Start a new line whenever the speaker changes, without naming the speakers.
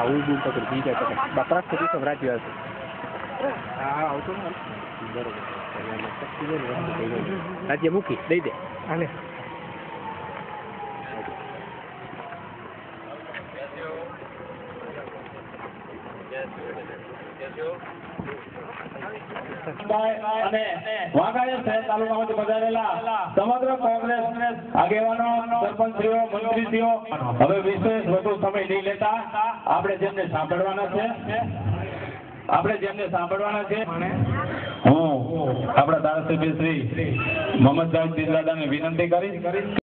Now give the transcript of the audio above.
ઉભું પકડ બીજા પકડ બાપરા સુધી તો રાજ્ય હશે હા આવતો ને બરોબર રાજ્ય મૂકી દઈ દે આને
અને વાઘાણી શહેર તાલુકામાંથી પધારેલા સમગ્ર કોંગ્રેસ આગેવાનો સરપંચશ્રીઓ મંત્રીશ્રીઓ હવે વિશેષ વધુ સમય નહીં લેતા આપણે જેમને સાંભળવાના છે હું આપણા ધારાસભ્ય શ્રી મોહમ્મદ જાવેદ પીરઝાદાને વિનંતી કરીશ